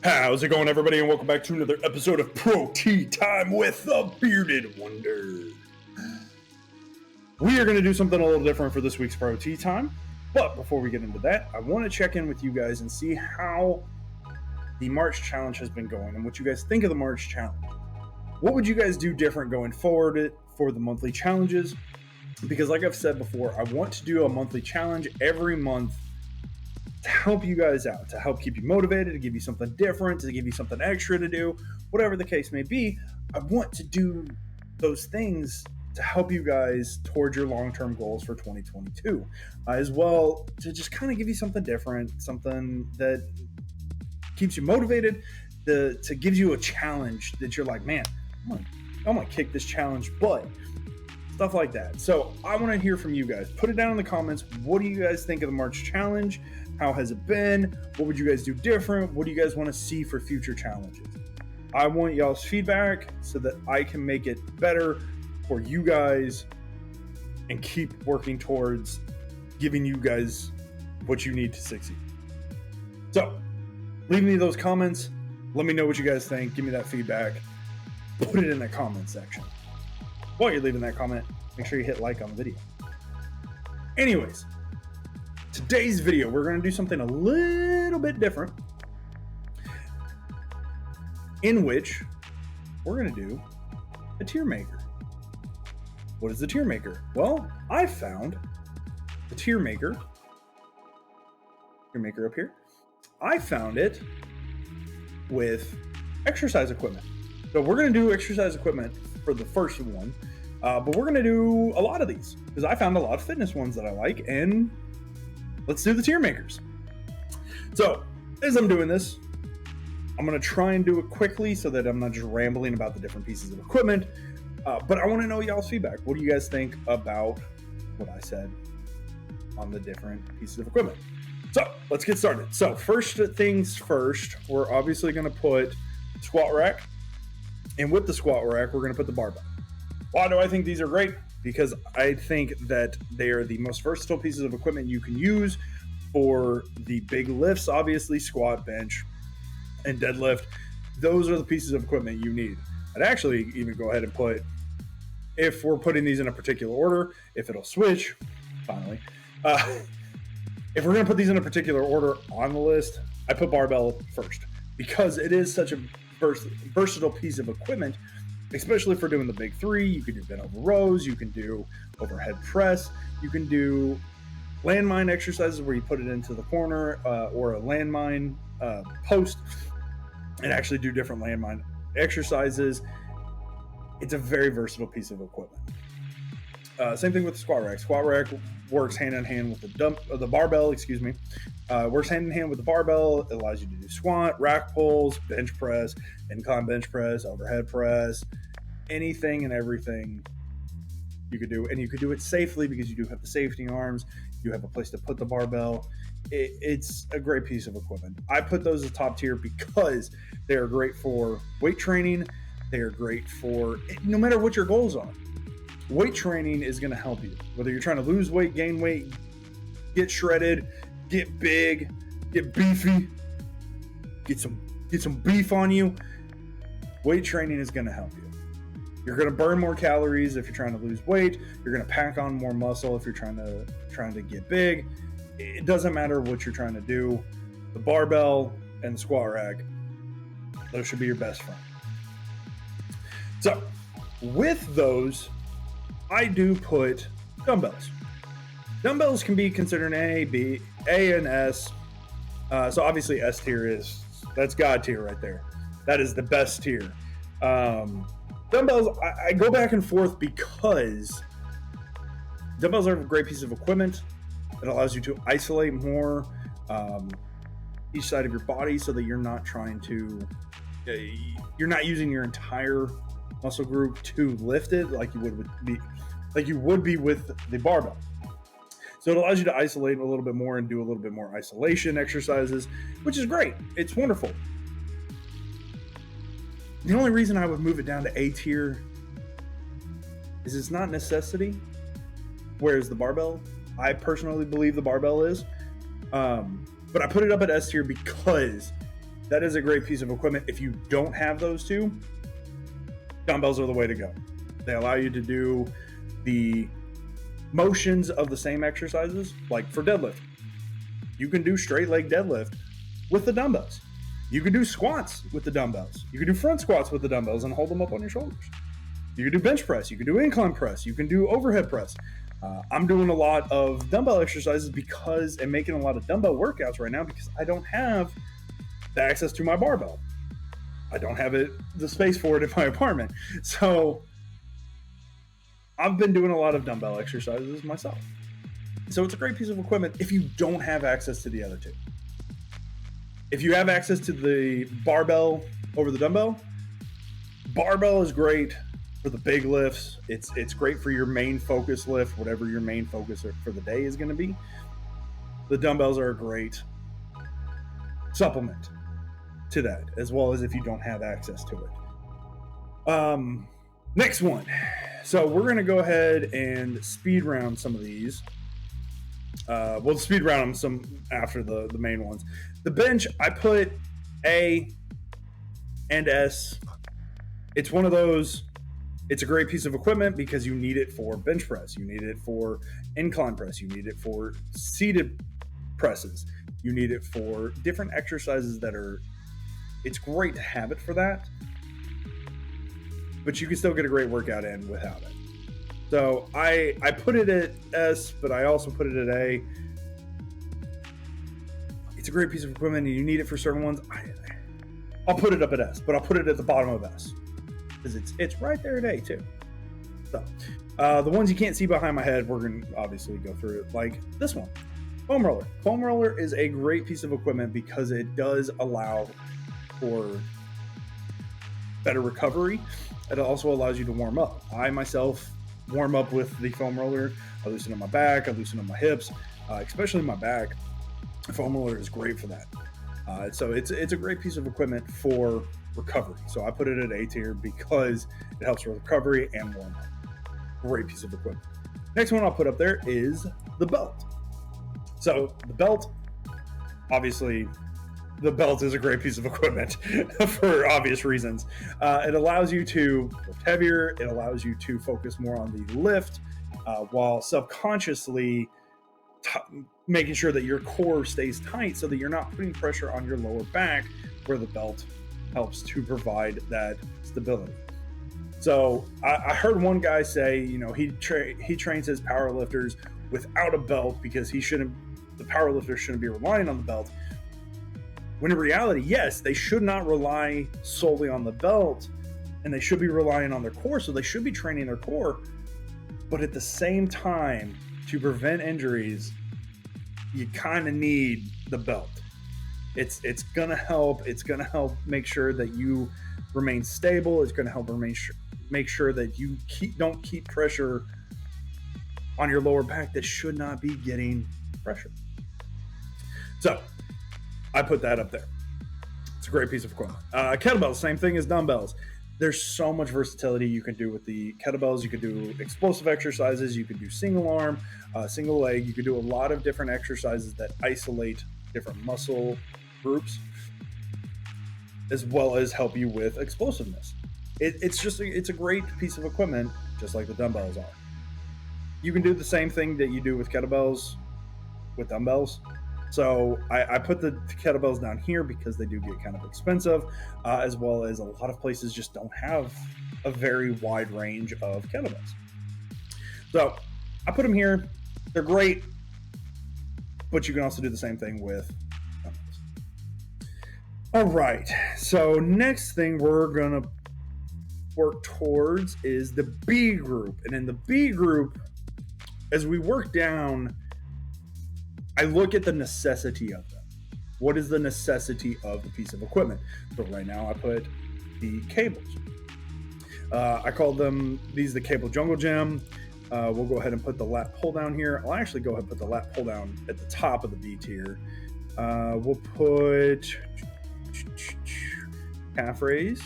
How's it going, everybody, and welcome back to another episode of Pro Tea Time with the Bearded Wonder. We are going to do something a little different for this week's Pro Tea Time, but before we get into that, I want to check in with you guys and see how the March Challenge has been going and what you guys think of the March Challenge. What would you guys do different going forward for the monthly challenges? Because like I've said before, I want to do a monthly challenge every month to help you guys out, to help keep you motivated, to give you something different, to give you something extra to do, whatever the case may be. I want to do those things to help you guys towards your long-term goals for 2022, as well to just kind of give you something different, something that keeps you motivated, to gives you a challenge that you're like, man, I'm gonna kick this challenge butt. Stuff like that. So I want to hear from you guys. Put it down in the comments. What do you guys think of the March Challenge? How has it been? What would you guys do different? What do you guys want to see for future challenges? I want y'all's feedback so that I can make it better for you guys and keep working towards giving you guys what you need to succeed. So leave me those comments. Let me know what you guys think. Give me that feedback. Put it in the comment section. While you're leaving that comment, make sure you hit like on the video. Anyways, today's video, we're going to do something a little bit different, in which we're going to do a tier maker. What is the tier maker? Well, I found the tier maker up here. I found it with exercise equipment. So we're going to do exercise equipment for the first one, but we're going to do a lot of these because I found a lot of fitness ones that I like, and let's do the tier makers. So as I'm doing this, I'm going to try and do it quickly so that I'm not just rambling about the different pieces of equipment, but I want to know y'all's feedback. What do you guys think about what I said on the different pieces of equipment? So let's get started. So first things first, we're obviously going to put squat rack. And with the squat rack, we're going to put the barbell. Why do I think these are great? Because I think that they are the most versatile pieces of equipment you can use for the big lifts, obviously, squat, bench, and deadlift. Those are the pieces of equipment you need. I'd actually even go ahead and put, if we're putting these in a particular order, if it'll switch, finally, if we're going to put these in a particular order on the list, I put barbell first because it is such a versatile piece of equipment, especially for doing the big three. You can do bent over rows, you can do overhead press, you can do landmine exercises where you put it into the corner or a landmine post and actually do different landmine exercises. It's a very versatile piece of equipment. Same thing with the squat rack. Squat rack works hand in hand with the barbell, works hand in hand with the barbell. It allows you to do squat, rack pulls, bench press, incline bench press, overhead press, anything and everything you could do. And you could do it safely because you do have the safety arms. You have a place to put the barbell. It's a great piece of equipment. I put those as top tier because they are great for weight training. They are great for no matter what your goals are. Weight training is going to help you. Whether you're trying to lose weight, gain weight, get shredded, get big, get beefy, get some beef on you, weight training is going to help you. You're going to burn more calories if you're trying to lose weight. You're going to pack on more muscle if you're trying to get big. It doesn't matter what you're trying to do. The barbell and the squat rack, those should be your best friend. So with those, I do put dumbbells. Dumbbells can be considered A, B, A, and S. So obviously S tier that's God tier right there. That is the best tier. Dumbbells, I go back and forth because dumbbells are a great piece of equipment. It allows you to isolate more each side of your body so that you're not using your entire muscle group to lift it like you would be with the barbell. So it allows you to isolate a little bit more and do a little bit more isolation exercises, which is great. It's wonderful. The only reason I would move it down to A tier is it's not necessity, whereas the barbell, I personally believe the barbell is. But I put it up at S tier because that is a great piece of equipment. If you don't have those two, dumbbells are the way to go. They allow you to do the motions of the same exercises, like for deadlift. You can do straight leg deadlift with the dumbbells. You can do squats with the dumbbells. You can do front squats with the dumbbells and hold them up on your shoulders. You can do bench press. You can do incline press. You can do overhead press. I'm doing a lot of dumbbell exercises and making a lot of dumbbell workouts right now because I don't have the access to my barbell. I don't have the space for it in my apartment. So I've been doing a lot of dumbbell exercises myself. So it's a great piece of equipment if you don't have access to the other two. If you have access to the barbell over the dumbbell, barbell is great for the big lifts. It's great for your main focus lift, whatever your main focus for the day is going to be. The dumbbells are a great supplement to that, as well as if you don't have access to it. Next one. So we're going to go ahead and speed round some of these. We'll speed round them some after the main ones. The bench, I put A and S. It's one of those, it's a great piece of equipment because you need it for bench press. You need it for incline press. You need it for seated presses. You need it for different exercises it's great to have it for that, but you can still get a great workout in without it. So I put it at S, but I also put it at A. It's a great piece of equipment and you need it for certain ones. I'll put it up at S, but I'll put it at the bottom of S because it's right there at A too. So the ones you can't see behind my head, we're going to obviously go through it, like this one. Foam roller. Foam roller is a great piece of equipment because it does allow for better recovery. It also allows you to warm up. I myself warm up with the foam roller. I loosen up my back, I loosen up my hips, especially my back. The foam roller is great for that. So it's a great piece of equipment for recovery. So I put it at A tier because it helps with recovery and warm up. Great piece of equipment. Next one I'll put up there is the belt. So the belt, obviously, the belt is a great piece of equipment for obvious reasons. It allows you to lift heavier. It allows you to focus more on the lift while subconsciously making sure that your core stays tight so that you're not putting pressure on your lower back, where the belt helps to provide that stability. So I heard one guy say, he trains his power lifters without a belt because the power lifter shouldn't be relying on the belt. When in reality, yes, they should not rely solely on the belt, and they should be relying on their core, so they should be training their core. But at the same time, to prevent injuries, you kind of need the belt. It's gonna help. It's gonna help make sure that you remain stable. It's gonna help make sure that you don't keep pressure on your lower back that should not be getting pressure. So I put that up there. It's a great piece of equipment. Kettlebells, same thing as dumbbells. There's so much versatility you can do with the kettlebells. You can do explosive exercises. You can do single arm, single leg. You can do a lot of different exercises that isolate different muscle groups, as well as help you with explosiveness. It's a great piece of equipment, just like the dumbbells are. You can do the same thing that you do with kettlebells with dumbbells. So I put the kettlebells down here because they do get kind of expensive, as well as a lot of places just don't have a very wide range of kettlebells. So I put them here. They're great, but you can also do the same thing with dumbbells. All right. So next thing we're going to work towards is the B group. And in the B group, as we work down, I look at the necessity of them. What is the necessity of the piece of equipment? So right now I put the cables. I call these the cable jungle gym. We'll go ahead and put the lat pull down here. I'll actually go ahead and put the lat pull down at the top of the B tier. We'll put calf raise.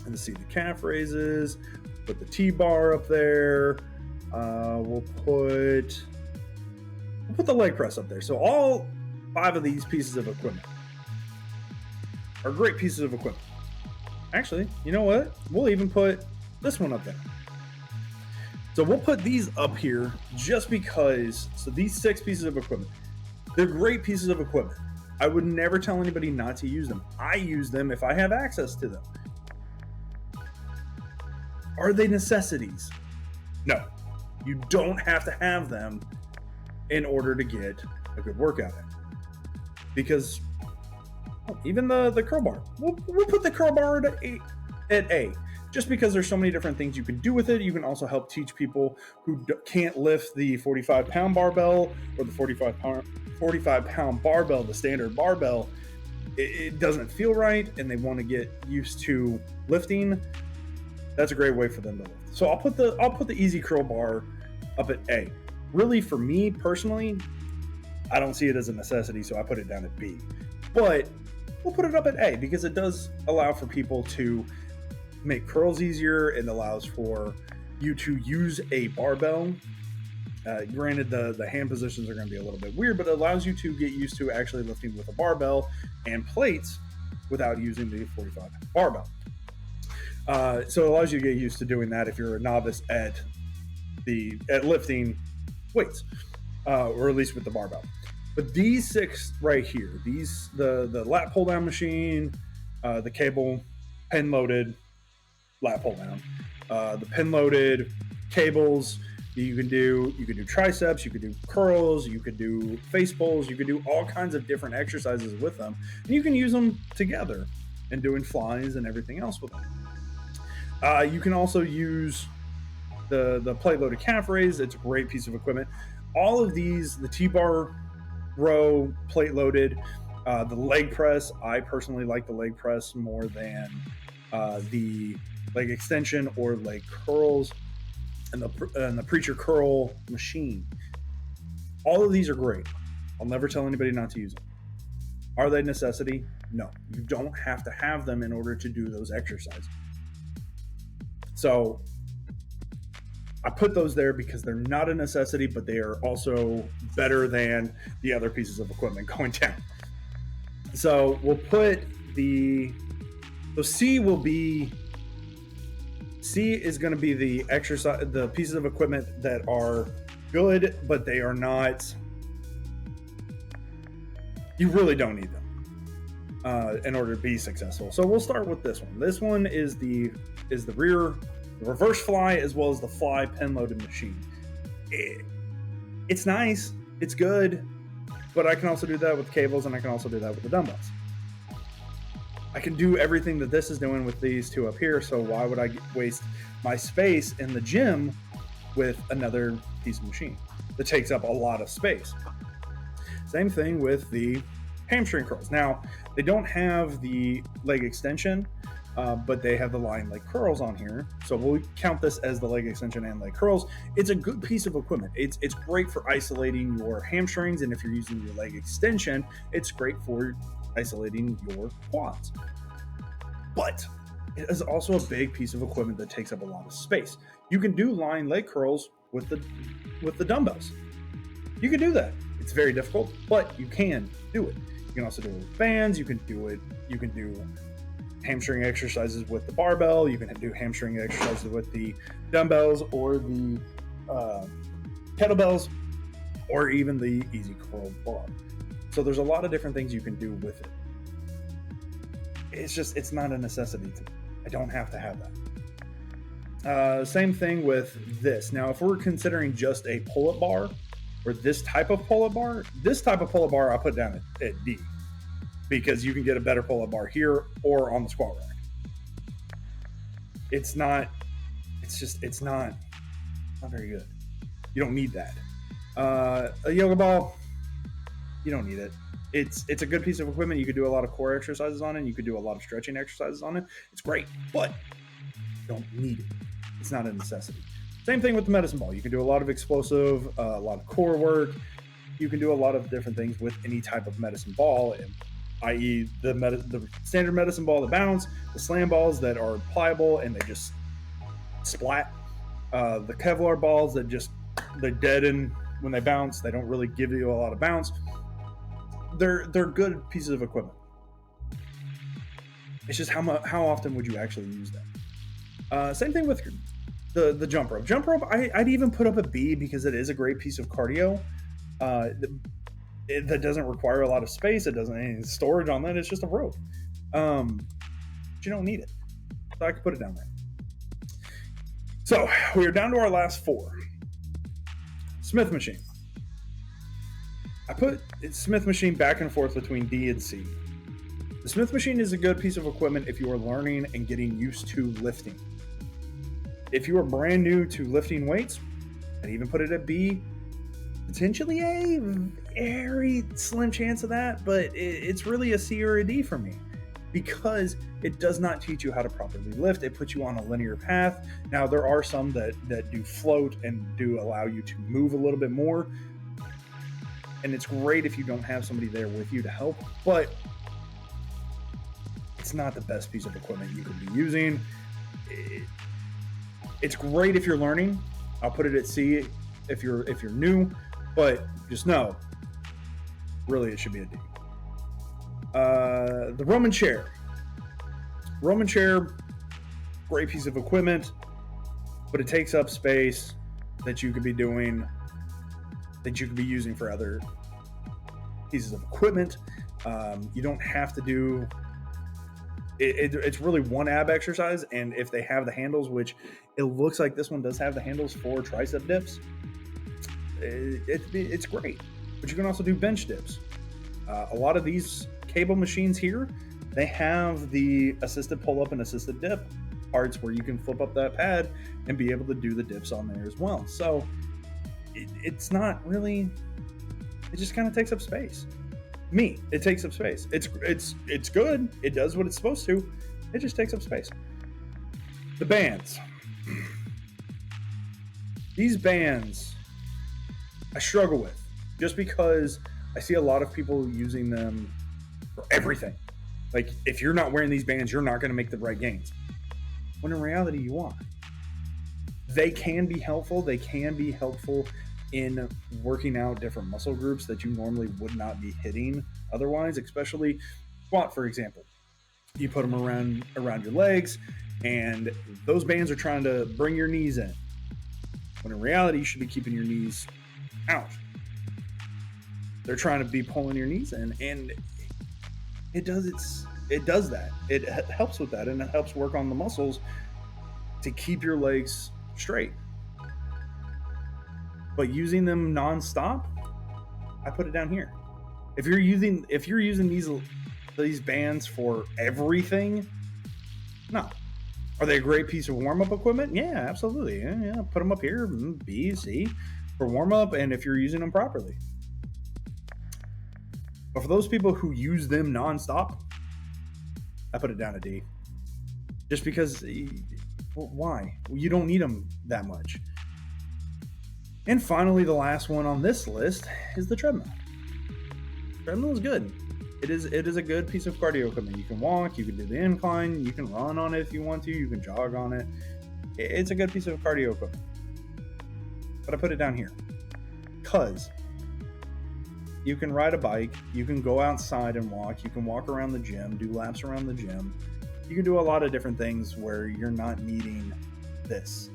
And to see the calf raises, put the T-bar up there. We'll put the leg press up there. So all 5 of these pieces of equipment. are great pieces of equipment. Actually, you know what? We'll even put this one up there. So we'll put these up here just because. So these 6 pieces of equipment, they're great pieces of equipment. I would never tell anybody not to use them. I use them if I have access to them. Are they necessities? No. You don't have to have them in order to get a good workout in. Because even the curl bar, we'll put the curl bar at A, just because there's so many different things you can do with it. You can also help teach people who can't lift the 45-pound barbell or the 45-pound barbell, the standard barbell. It doesn't feel right, and they want to get used to lifting. That's a great way for them to lift. So I'll put the easy curl bar up at A. Really, for me personally, I don't see it as a necessity, so I put it down at B. But we'll put it up at A because it does allow for people to make curls easier. It allows for you to use a barbell. Granted, the hand positions are going to be a little bit weird, but it allows you to get used to actually lifting with a barbell and plates without using the 45 barbell. So it allows you to get used to doing that if you're a novice at lifting weights, or at least with the barbell. But these 6 right here, the lat pull down machine, the cable pin loaded lat pull down, the pin loaded cables. You can do triceps, you can do curls, you could do face pulls, you could do all kinds of different exercises with them, and you can use them together and doing flies and everything else with them. You can also use the plate loaded calf raise. It's a great piece of equipment. All of these, the T-bar row, plate loaded, the leg press. I personally like the leg press more than the leg extension or leg curls, and the preacher curl machine. All of these are great. I'll never tell anybody not to use them. Are they a necessity? No. You don't have to have them in order to do those exercises. So I put those there because they're not a necessity, but they are also better than the other pieces of equipment going down. So we'll put C is going to be the exercise, the pieces of equipment that are good, but they are not, you really don't need them in order to be successful. So we'll start with this one. This one is the reverse fly as well as the fly pin loaded machine. It's nice, it's good, but I can also do that with cables, and I can also do that with the dumbbells. I can do everything that this is doing with these 2 up here, so why would I waste my space in the gym with another piece of machine that takes up a lot of space? Same thing with the hamstring curls. Now, they don't have the leg extension, but they have the lying leg curls on here, so we'll count this as the leg extension and leg curls. It's a good piece of equipment. It's great for isolating your hamstrings, and if you're using your leg extension, it's great for isolating your quads. But it is also a big piece of equipment that takes up a lot of space. You can do lying leg curls with the dumbbells. You can do that. It's very difficult, but you can do it. You can also do it with bands. You can do hamstring exercises with the barbell. You can do hamstring exercises with the dumbbells or the kettlebells, or even the easy curl bar. So there's a lot of different things you can do with it. It's not a necessity to me. I don't have to have that. Same thing with this. Now, if we're considering just a pull-up bar, or this type of pull-up bar, I'll put down at D, because you can get a better pull-up bar here or on the squat rack. It's not very good. You don't need that. A yoga ball, you don't need it. It's a good piece of equipment. You could do a lot of core exercises on it. You could do a lot of stretching exercises on it. It's great, but you don't need it. It's not a necessity. Same thing with the medicine ball. You can do a lot of explosive, a lot of core work. You can do a lot of different things with any type of medicine ball, i.e. the standard medicine ball that bounce, the slam balls that are pliable and they just splat, the Kevlar balls that they deaden when they bounce. They don't really give you a lot of bounce. They're good pieces of equipment. It's just how often would you actually use them? Same thing with the jump rope. Jump rope, I'd even put up a B because it is a great piece of cardio. That doesn't require a lot of space. It doesn't any storage on that. It's just a rope. But you don't need it. So I could put it down there. So we are down to our last 4. Smith machine. I put Smith machine back and forth between D and C. The Smith machine is a good piece of equipment if you are learning and getting used to lifting. If you are brand new to lifting weights, I'd even put it at B. Potentially a very slim chance of that, but it's really a C or a D for me because it does not teach you how to properly lift. It puts you on a linear path. Now, there are some that do float and do allow you to move a little bit more, and it's great if you don't have somebody there with you to help, but it's not the best piece of equipment you could be using. It's great if you're learning. I'll put it at C if you're new, but just know, really it should be a D. The Roman chair. Roman chair, great piece of equipment, but it takes up space that you could be doing, that you could be using for other pieces of equipment. You don't have to do it's really one ab exercise, and if they have the handles, which it looks like this one does have the handles for tricep dips, it's great. But you can also do bench dips. A lot of these cable machines here, they have the assisted pull-up and assisted dip parts where you can flip up that pad and be able to do the dips on there as well. So it's not really, it just kind of takes up space. It takes up space. It's good. It does what it's supposed to. It just takes up space. The bands. These bands I struggle with just because I see a lot of people using them for everything. Like, if you're not wearing these bands, you're not going to make the right gains. When in reality, you are. They can be helpful. They can be helpful in working out different muscle groups that you normally would not be hitting otherwise, especially squat, for example. You put them around your legs, and those bands are trying to bring your knees in. When in reality, you should be keeping your knees out. They're trying to be pulling your knees in, and it does that. It helps with that, and it helps work on the muscles to keep your legs straight. But using them nonstop, I put it down here. If you're using these bands for everything, no. Are they a great piece of warm-up equipment? Yeah, absolutely. Yeah, put them up here, B, C, for warm-up, and if you're using them properly. But for those people who use them nonstop, I put it down a D. Just because, why? You don't need them that much. And finally, the last one on this list is the treadmill. Treadmill is good. It is a good piece of cardio equipment. You can walk, you can do the incline, you can run on it if you want to, you can jog on it. It's a good piece of cardio equipment. But I put it down here because you can ride a bike, you can go outside and walk, you can walk around the gym, do laps around the gym. You can do a lot of different things where you're not needing this.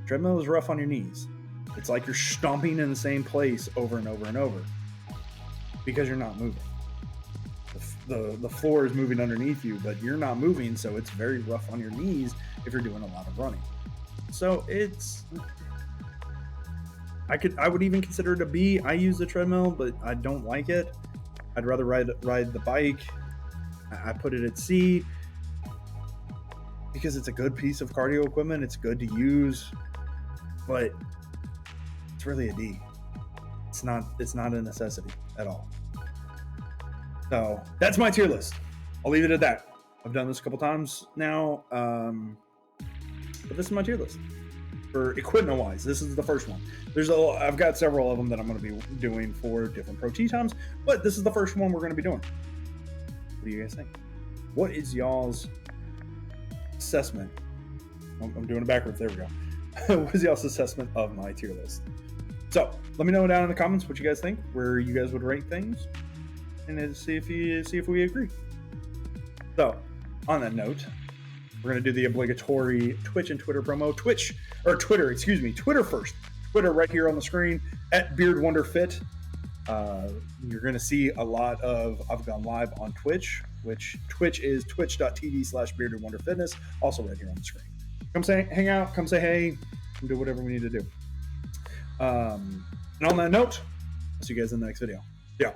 Treadmill is rough on your knees. It's like you're stomping in the same place over and over and over because you're not moving. The floor is moving underneath you, but you're not moving, so it's very rough on your knees if you're doing a lot of running. So I would even consider it a B. I use the treadmill, but I don't like it. I'd rather ride the bike. I put it at C because it's a good piece of cardio equipment. It's good to use, but it's really a D. It's not a necessity at all. So that's my tier list. I'll leave it at that. I've done this a couple times now, but this is my tier list for equipment wise. This is the first one. I've got several of them that I'm going to be doing for different pro T times, but this is the first one we're going to be doing. What do you guys think? What is y'all's assessment? I'm doing it backwards. There we go. What is y'all's assessment of my tier list? So let me know down in the comments what you guys think, where you guys would rate things, and see if we agree. So, on that note, we're going to do the obligatory Twitch and Twitter promo. Twitter first. Twitter right here on the screen at BeardWonderFit. You're going to see a lot of I've gone live on Twitch, which Twitch is twitch.tv/BeardedWonderFitness, also right here on the screen. Come say, hang out, come say hey, and do whatever we need to do. And on that note, I'll see you guys in the next video. Yeah.